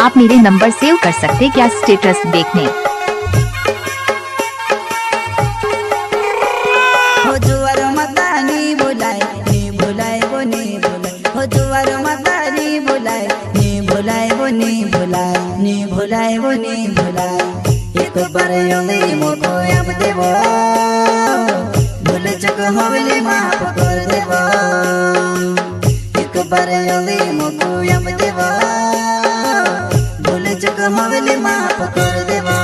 आप मेरे number save कर सकते क्या स्टेटस देखने। हो जुआर माता नी बुलाए वो नी बुलाए, हो जुआर माता नी बुलाए वो नी बुलाए वो नी बुलाए। एक बार योली मोको अब देवो, भूल चुक होले माफ कर देवो। एक बार योली मोको अब देवो, भूल चुक होले माफ कर देवो।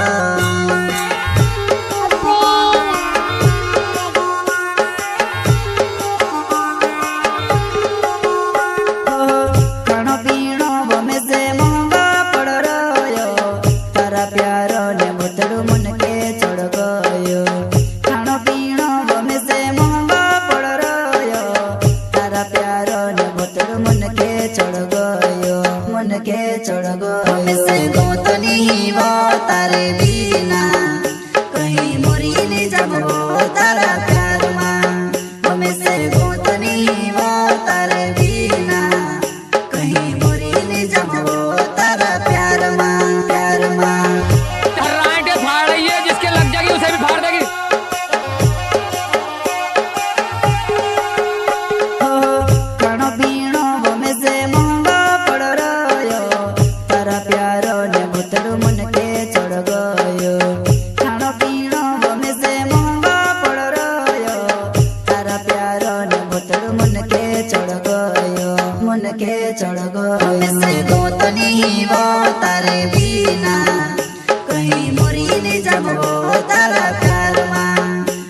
चढ़ गो से गोतनी वो तारे बिना कहीं मोरी ले जाबो तारा प्यार मां। हमें से गोतनी वो तारे बिना कहीं मोरी ले जाबो तारा प्यार मां, प्यार मां। राइट फाड़ रही है, जिसके लग जाएगी उसे भी फाड़ देगी। चढ़ गो से गोतनी वो तारे बिना कहीं मोरी ले जाबो तारा प्यार मां।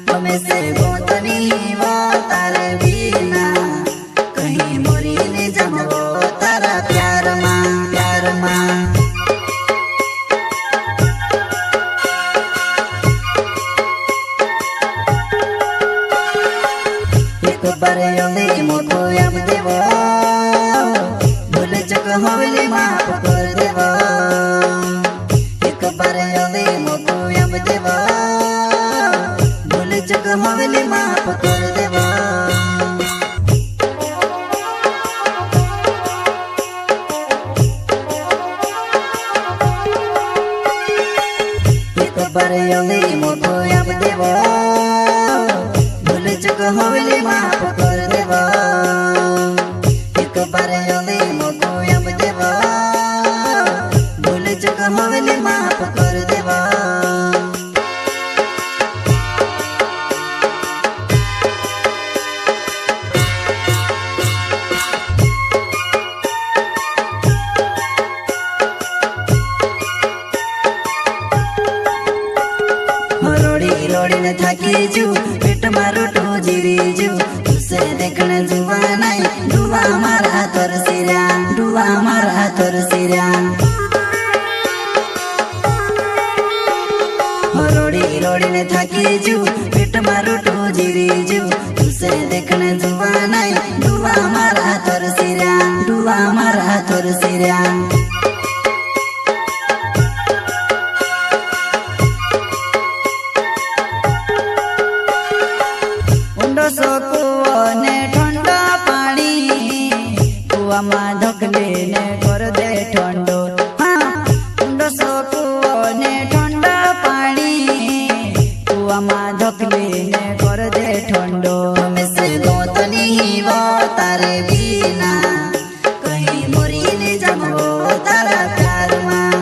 हमें से गोतनी वो तारे बिना कहीं मोरी ले जाबो तारा प्यार मां, प्यार मां। एक बार योली मोको अब देवो, होले माफ कर देवो। एक बार योली मोको अब देवो, भूल चुक होले माफ कर देवो। एक बार योली मोको अब देवो, भूल चुक होले माफ कर देवो। एक बार योली मोको होले माफ कर देवा। रोड़ी रोड़ी न थकी जू पेट मारो तो जीरी जू, तुसे देखने जुआ नहीं डुआ मारा तोर सिरा, डुआ मारा तोर सिरा। रोड़ी ने थकी जू पेट मारो तो जीरी जू, तुसे देखने जुआ नहीं डुआ मारा तोर सिरा, डुआ मारा तोर सिरा। उंडो सो कुओ ने ठंडा पानी, कुआ मा धोकले ने कर दे ठंडो। हाँ उंडो सो कुओ ने ठंडा पानी, कुआ मा धोकले ने कर दे ठंडो। हमें से गोतनी वो तारे बिना कहीं मोरी ले जाबो तारा प्यार मां।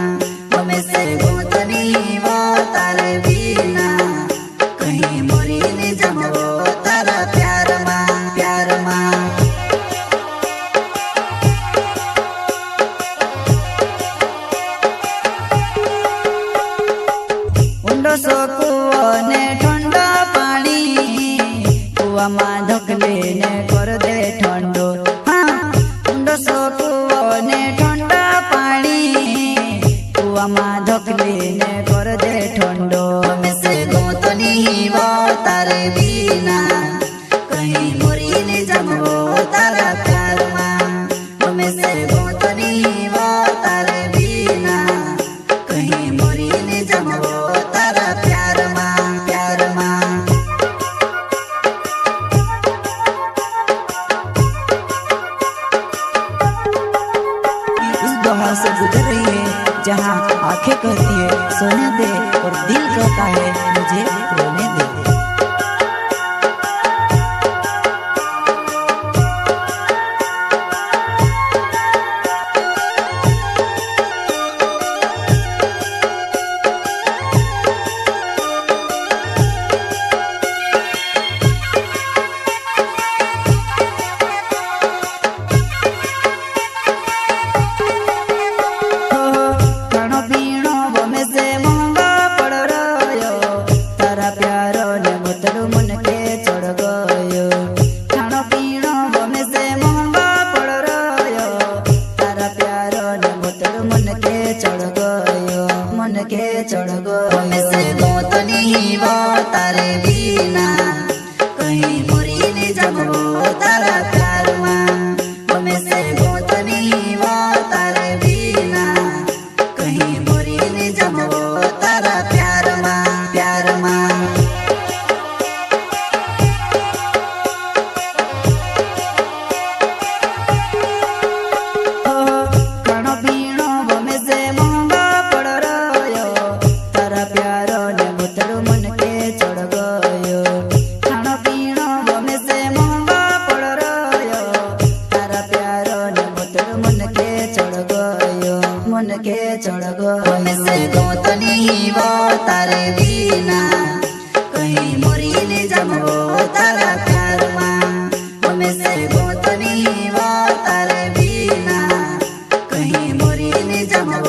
हमें से गोतनी वो तारे बिना कहीं मोरी ले जाबो तारा प्यार मां, प्यार मां। उंडो सो कुओ ने ठंडा पानी, कुआ मा धोकले ने कर दे ठंडो। हाँ उंडो सो कुओ ने ठंडा पानी, कुआ मा धोकले ने कर दे ठंडो। हमें से गोतनी वो तारे बिना कहीं मोरी ले जाबो तारा प्यार मां। हमें से गोतनी वो तारे बिना कहीं मोरी ले जाबो तारा प्यार मां, प्यार मां। से गुजर गई है जहाँ आंखें कहती है सोने दे और दिल कहता है मुझे रोने दे। चढ़ गो से गोतनी वो तारे बिना कहीं मुरी नहीं जमो तारा प्यार माँ में से गोतनी वो तारे बिना कहीं मुरी नहीं जमो तारा प्यार माँ प्यार माँ। मन के चढ़ गो से गोतनी वो तारे बिना कहीं मुरी नहीं जमो तारा प्यार माँ में से गोतनी वो तारे बिना कहीं मुरी नहीं जमो